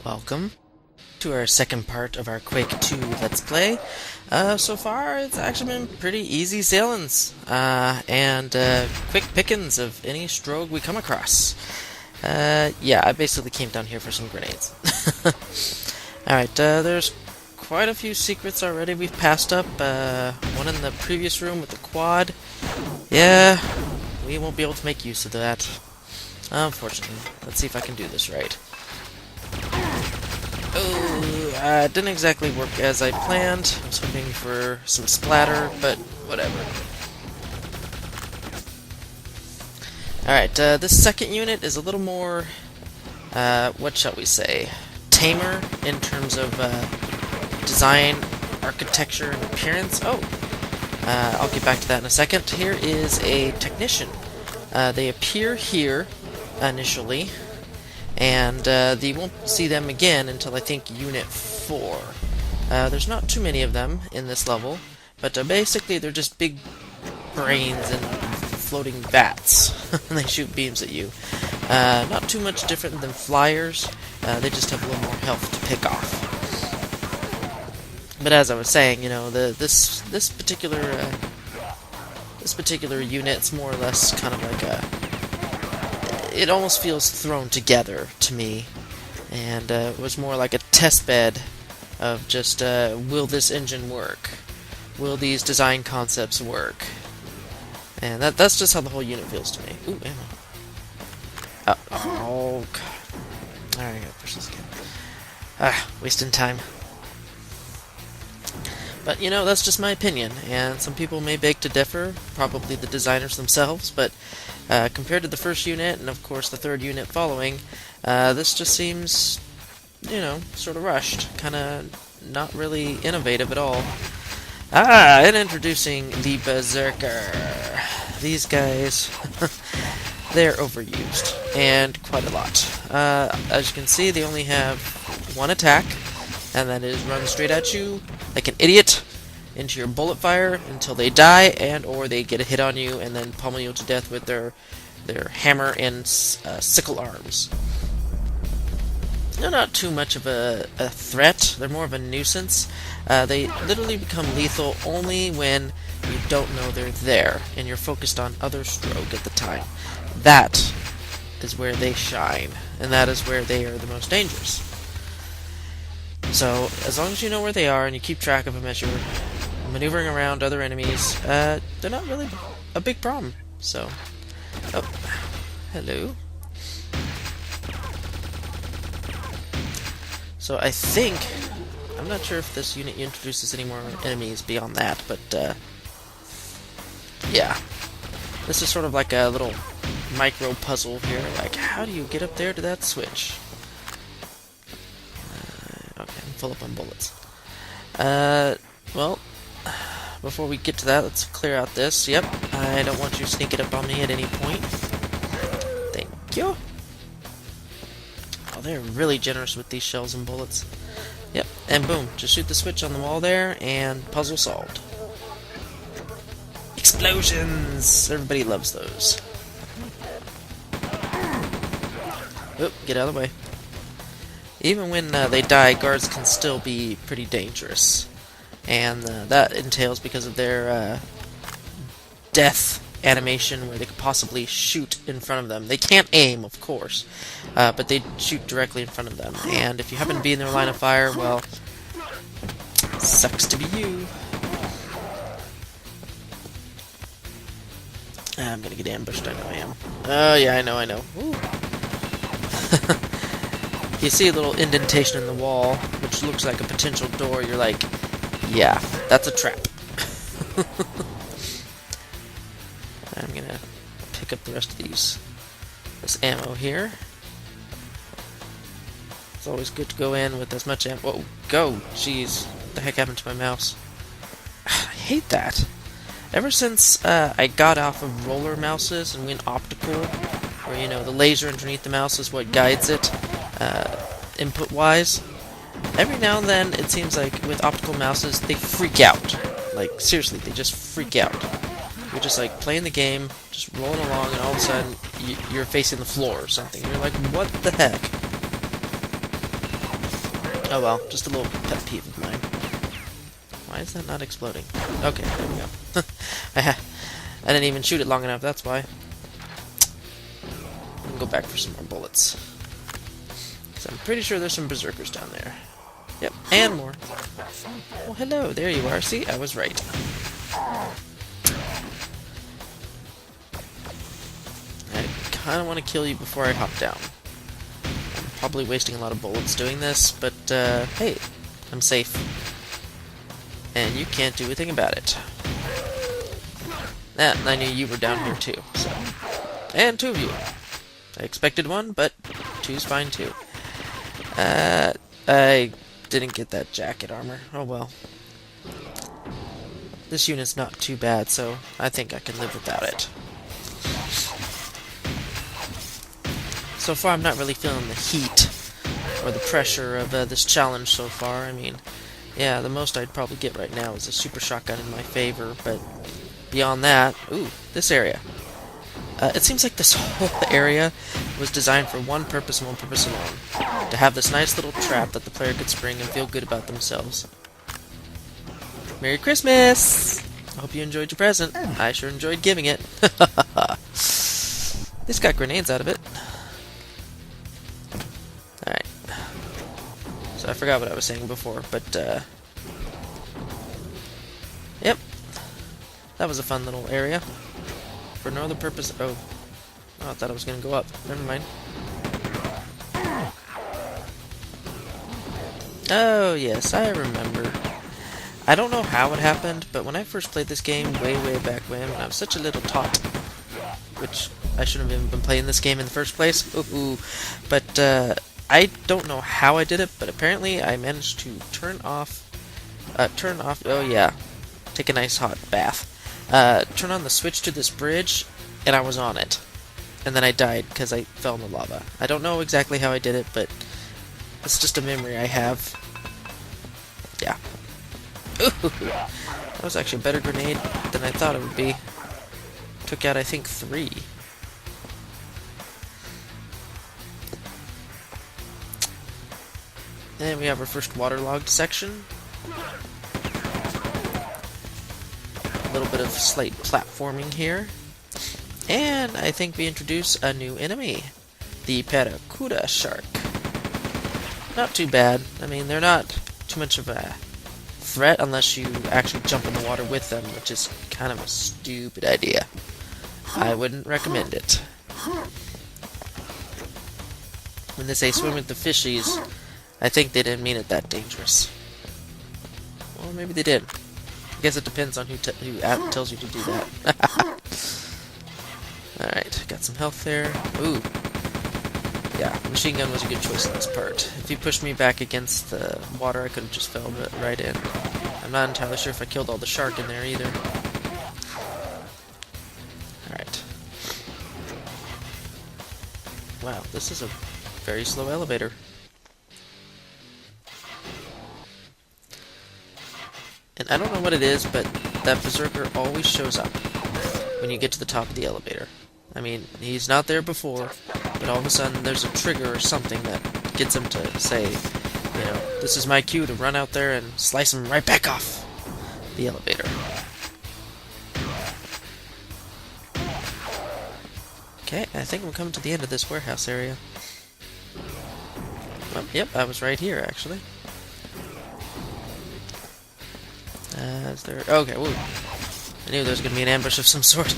Welcome to our second part of our Quake 2 Let's Play. So far, it's actually been pretty easy sailings, and quick pickings of any stroke we come across. Yeah, I basically came down here for some grenades. Alright, there's quite a few secrets already we've passed up. One in the previous room with the quad. Yeah, we won't be able to make use of that, unfortunately. Let's see if I can do this right. Oh, didn't exactly work as I planned. I was hoping for some splatter, but whatever. Alright, this second unit is a little more, what shall we say, tamer in terms of design, architecture, and appearance. Oh, I'll get back to that in a second. Here is a technician. They appear here initially, and you won't see them again until I think Unit 4. There's not too many of them in this level, but basically they're just big brains and floating bats. And they shoot beams at you. Not too much different than flyers. They just have a little more health to pick off. But as I was saying, you know, this particular unit's more or less kind of like a. It almost feels thrown together to me, and it was more like a test bed of just, will this engine work? Will these design concepts work? And that's just how the whole unit feels to me. Ooh, ammo. Oh, God. Alright, I gotta push this again. Wasting time. But, you know, that's just my opinion, and some people may beg to differ, probably the designers themselves, but compared to the first unit, and of course the third unit following, this just seems, you know, sort of rushed. Kind of not really innovative at all. And introducing the Berserker. These guys, they're overused, and quite a lot. As you can see, they only have one attack, and that is run straight at you like an idiot into your bullet fire until they die, and or they get a hit on you and then pummel you to death with their hammer and sickle arms. They're not too much of a threat. They're more of a nuisance. They literally become lethal only when you don't know they're there and you're focused on other stroke at the time. That is where they shine, and that is where they are the most dangerous. So, as long as you know where they are and you keep track of them as you're maneuvering around other enemies, they're not really a big problem. So, oh, hello. So I think, I'm not sure if this unit introduces any more enemies beyond that, but yeah. This is sort of like a little micro puzzle here, like how do you get up there to that switch? Okay, I'm full up on bullets. Well, before we get to that, let's clear out this. Yep, I don't want you sneaking up on me at any point. Thank you. Oh, they're really generous with these shells and bullets. Yep, and boom, just shoot the switch on the wall there, and puzzle solved. Explosions! Everybody loves those. Oop, get out of the way. Even when they die, guards can still be pretty dangerous. And that entails because of their death animation where they could possibly shoot in front of them. They can't aim, of course, but they shoot directly in front of them. And if you happen to be in their line of fire, well, sucks to be you. I'm gonna get ambushed, I know I am. Oh, yeah, I know. Ooh. You see a little indentation in the wall, which looks like a potential door. You're like, yeah, that's a trap. I'm gonna pick up the rest of this ammo here. It's always good to go in with as much ammo. Whoa, go! Jeez, what the heck happened to my mouse? I hate that. Ever since I got off of roller mouses and went optical, where, you know, the laser underneath the mouse is what guides it, input-wise, every now and then it seems like with optical mouses, they freak out. Like, seriously, they just freak out. You're just, like, playing the game, just rolling along, and all of a sudden, you're facing the floor or something. You're like, what the heck? Oh well, just a little pet peeve of mine. Why is that not exploding? Okay, there we go. I didn't even shoot it long enough, that's why. I can go back for some more bullets. So I'm pretty sure there's some berserkers down there. Yep, and more. Well, hello, there you are. See, I was right. I kind of want to kill you before I hop down. I'm probably wasting a lot of bullets doing this, but, hey, I'm safe. And you can't do anything about it. I knew you were down here too, so. And two of you. I expected one, but two's fine too. I didn't get that jacket armor. Oh well. This unit's not too bad, so I think I can live without it. So far, I'm not really feeling the heat or the pressure of this challenge so far. I mean, yeah, the most I'd probably get right now is a super shotgun in my favor, but beyond that, ooh, this area. It seems like this whole area was designed for one purpose and one purpose alone. To have this nice little trap that the player could spring and feel good about themselves. Merry Christmas! I hope you enjoyed your present. I sure enjoyed giving it. This got grenades out of it. Alright. So I forgot what I was saying before, but, yep. That was a fun little area. For no other purpose. Oh, I thought I was going to go up. Never mind. Oh, yes, I remember. I don't know how it happened, but when I first played this game way back when I was such a little tot, which I shouldn't have even been playing this game in the first place. Ooh. But I don't know how I did it, but apparently I managed to turn off. Oh yeah, take a nice hot bath. Turn on the switch to this bridge, and I was on it. And then I died because I fell in the lava. I don't know exactly how I did it, but it's just a memory I have. Yeah. Ooh, that was actually a better grenade than I thought it would be. Took out, I think, 3. And we have our first waterlogged section. A little bit of slight platforming here. And I think we introduce a new enemy. The Paracuda shark. Not too bad. I mean, they're not too much of a threat unless you actually jump in the water with them, which is kind of a stupid idea. I wouldn't recommend it. When they say swim with the fishies, I think they didn't mean it that dangerous. Well, maybe they did. I guess it depends on who tells you to do that. Alright, got some health there. Ooh. Yeah, machine gun was a good choice in this part. If he pushed me back against the water, I could have just fell right in. I'm not entirely sure if I killed all the shark in there either. Alright. Wow, this is a very slow elevator. And I don't know what it is, but that berserker always shows up when you get to the top of the elevator. I mean, he's not there before, but all of a sudden there's a trigger or something that gets him to say, you know, this is my cue to run out there and slice him right back off the elevator. Okay, I think I'm coming to the end of this warehouse area. Oh, yep, I was right here, actually. Is there... Okay, woo. I knew there was going to be an ambush of some sort.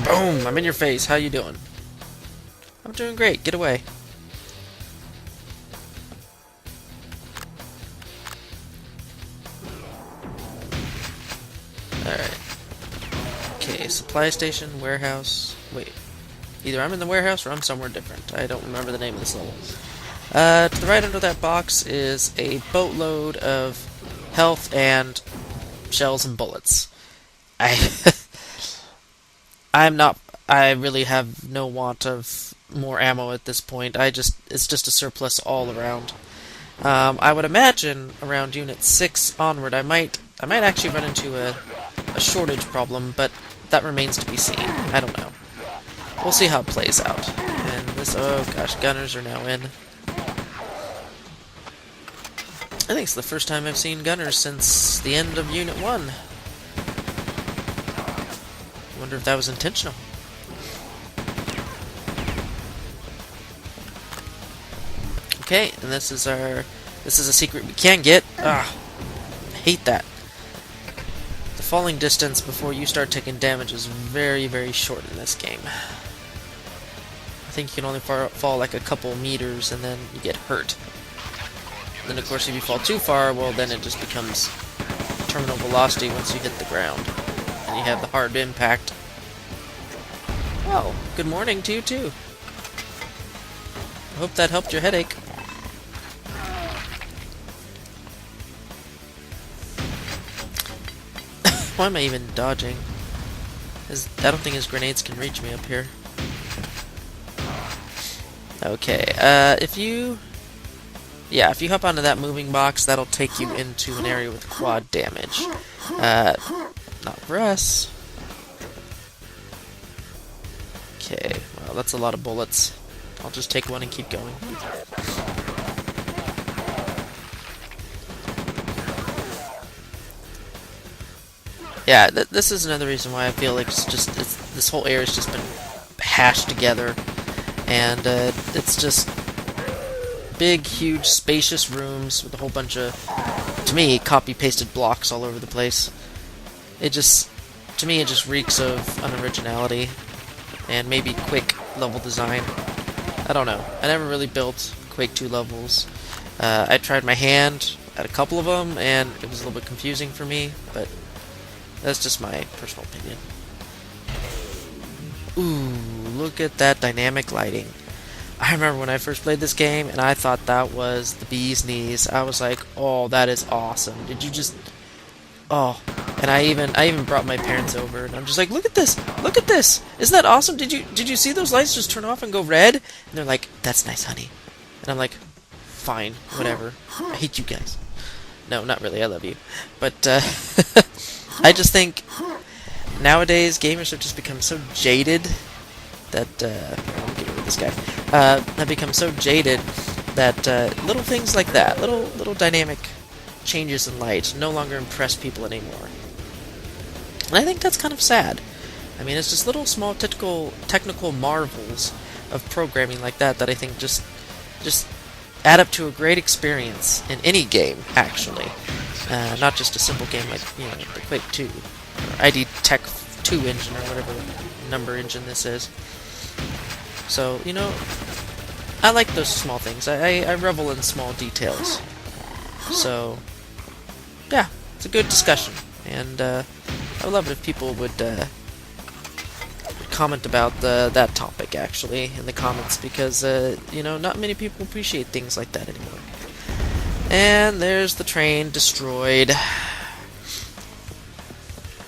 Boom! I'm in your face. How you doing? I'm doing great. Get away. Alright. Okay, supply station, warehouse... Wait. Either I'm in the warehouse or I'm somewhere different. I don't remember the name of this level. To the right under that box is a boatload of health and shells and bullets. I really have no want of more ammo at this point. It's just a surplus all around. I would imagine around Unit 6 onward, I might actually run into a shortage problem, but that remains to be seen. I don't know. We'll see how it plays out. And this, oh gosh, gunners are now in. I think it's the first time I've seen gunners since the end of Unit 1. Wonder if that was intentional. Okay, and this is a secret we can get. Ah, I hate that. The falling distance before you start taking damage is very, very short in this game. I think you can only fall like a couple meters and then you get hurt. And then of course if you fall too far, well then it just becomes terminal velocity once you hit the ground. And you have the hard impact. Oh, good morning to you too. I hope that helped your headache. Why am I even dodging? I don't think his grenades can reach me up here. Okay, if you hop onto that moving box, that'll take you into an area with quad damage. Not for us. Okay, well, that's a lot of bullets. I'll just take one and keep going. Yeah, this is another reason why I feel like this whole area's just been hashed together, and it's just big, huge, spacious rooms with a whole bunch of, to me, copy-pasted blocks all over the place. To me, it just reeks of unoriginality, and maybe Quake level design. I don't know. I never really built Quake 2 levels. I tried my hand at a couple of them, and it was a little bit confusing for me, but that's just my personal opinion. Ooh, look at that dynamic lighting. I remember when I first played this game, and I thought that was the bee's knees. I was like, oh, that is awesome. Did you just... Oh. And I even brought my parents over, and I'm just like, look at this! Look at this! Isn't that awesome? Did you see those lights just turn off and go red? And they're like, that's nice, honey. And I'm like, fine, whatever. I hate you guys. No, not really, I love you. But, I just think nowadays gamers have just become so jaded that I'll get rid of this guy. Have become so jaded that little things like that, little dynamic changes in light, no longer impress people anymore. And I think that's kind of sad. I mean, it's just little small technical marvels of programming like that I think just add up to a great experience in any game, actually. Not just a simple game like, the Quake 2, or ID Tech 2 engine, or whatever number engine this is. So, I like those small things. I revel in small details. So, yeah, it's a good discussion. And I would love it if people would comment about that topic, actually, in the comments, because, not many people appreciate things like that anymore. And there's the train destroyed.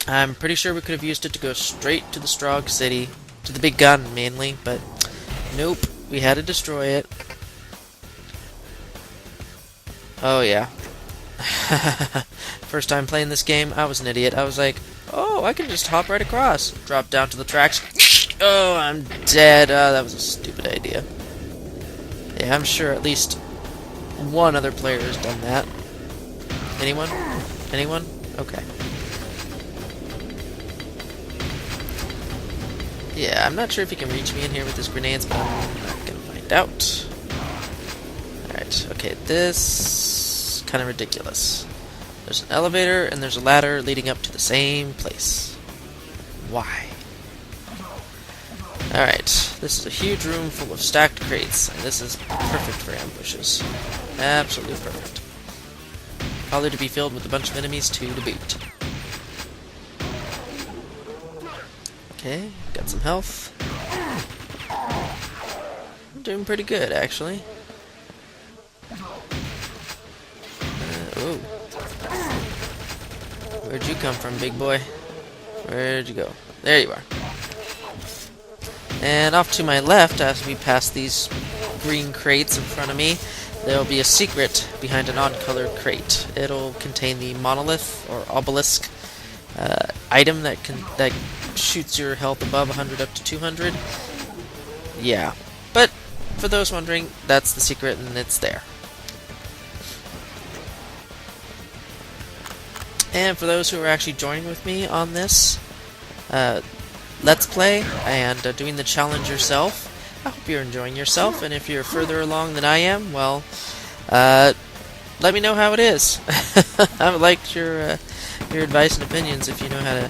I'm pretty sure we could have used it to go straight to the Strog City, to the big gun mainly, but nope, we had to destroy it. Oh yeah. First time playing this game, I was an idiot. I was like, oh, I can just hop right across. Drop down to the tracks. Oh, I'm dead. That was a stupid idea. Yeah, I'm sure at least one other player has done that. Anyone? Anyone? Okay. Yeah, I'm not sure if he can reach me in here with his grenades, but I'm not gonna find out. Alright, okay, this... kind of ridiculous. There's an elevator, and there's a ladder leading up to the same place. Why? Alright, this is a huge room full of stacked crates, and this is perfect for ambushes. Absolutely perfect. Probably to be filled with a bunch of enemies too to boot. Okay, got some health. I'm doing pretty good, actually. Oh. Where'd you come from, big boy? Where'd you go? There you are. And off to my left, as we pass these green crates in front of me, there'll be a secret behind an odd-colored crate. It'll contain the monolith or obelisk item that shoots your health above 100 up to 200. Yeah, but for those wondering, that's the secret, and it's there. And for those who are actually joining with me on this Let's Play and doing the challenge yourself, I hope you're enjoying yourself, and if you're further along than I am, well, let me know how it is. I would like your advice and opinions if you know how to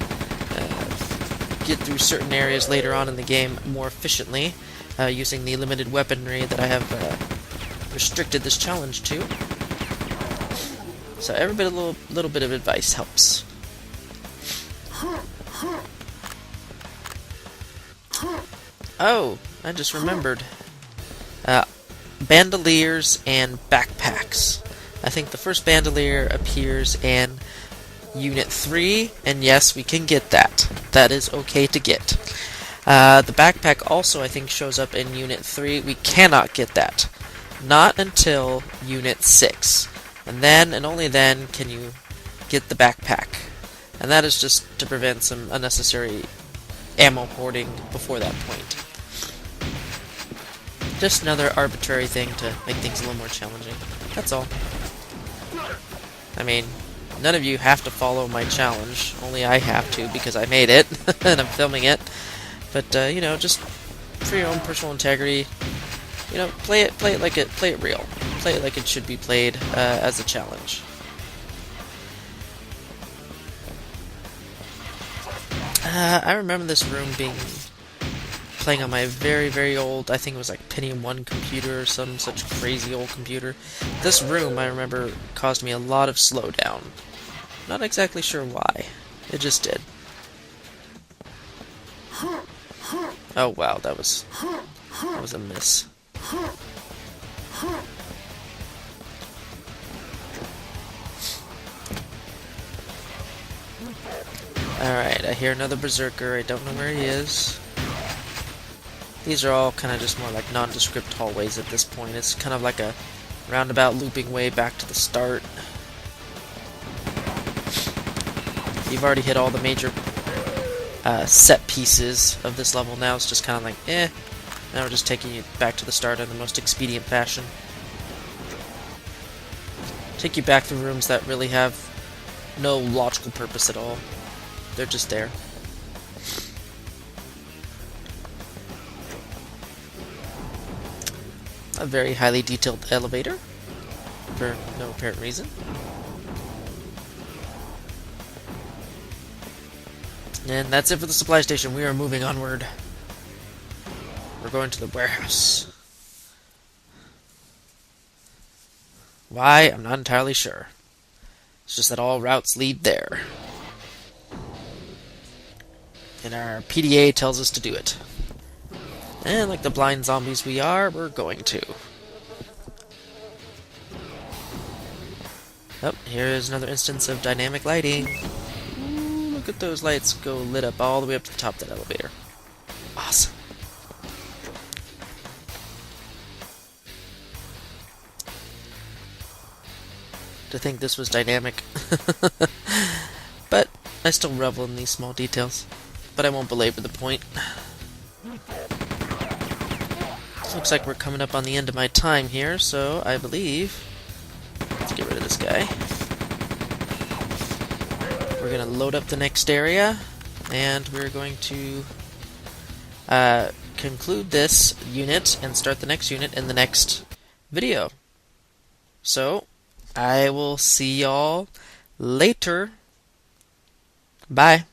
get through certain areas later on in the game more efficiently, using the limited weaponry that I have restricted this challenge to. So every bit, a little bit of advice helps. Oh, I just remembered. Bandoliers and backpacks. I think the first bandolier appears in Unit 3, and yes, we can get that. That is okay to get. The backpack also, I think, shows up in Unit 3. We cannot get that. Not until Unit 6. And then, and only then, can you get the backpack. And that is just to prevent some unnecessary ammo hoarding before that point. Just another arbitrary thing to make things a little more challenging. That's all. I mean, none of you have to follow my challenge. Only I have to because I made it and I'm filming it. But you know, just for your own personal integrity, you know, play it real. Play it like it should be played as a challenge. I remember this room playing on my very, very old, I think it was like Pentium 1 computer or some such crazy old computer. This room, I remember, caused me a lot of slowdown. Not exactly sure why. It just did. Oh wow, that was a miss. Alright, I hear another berserker. I don't know where he is. These are all kind of just more like nondescript hallways at this point. It's kind of like a roundabout looping way back to the start. You've already hit all the major set pieces of this level. Now it's just kind of like, eh. Now we're just taking you back to the start in the most expedient fashion. Take you back to rooms that really have no logical purpose at all. They're just there. A very highly detailed elevator for no apparent reason. And that's it for the supply station. We are moving onward. We're going to the warehouse. Why? I'm not entirely sure. It's just that all routes lead there. And our PDA tells us to do it. And like the blind zombies we are, we're going to. Oh, here is another instance of dynamic lighting. Ooh, look at those lights go lit up all the way up to the top of that elevator. Awesome. To think this was dynamic. But I still revel in these small details. But I won't belabor the point. Looks like we're coming up on the end of my time here, so I believe... Let's get rid of this guy. We're going to load up the next area, and we're going to conclude this unit and start the next unit in the next video. So, I will see y'all later. Bye.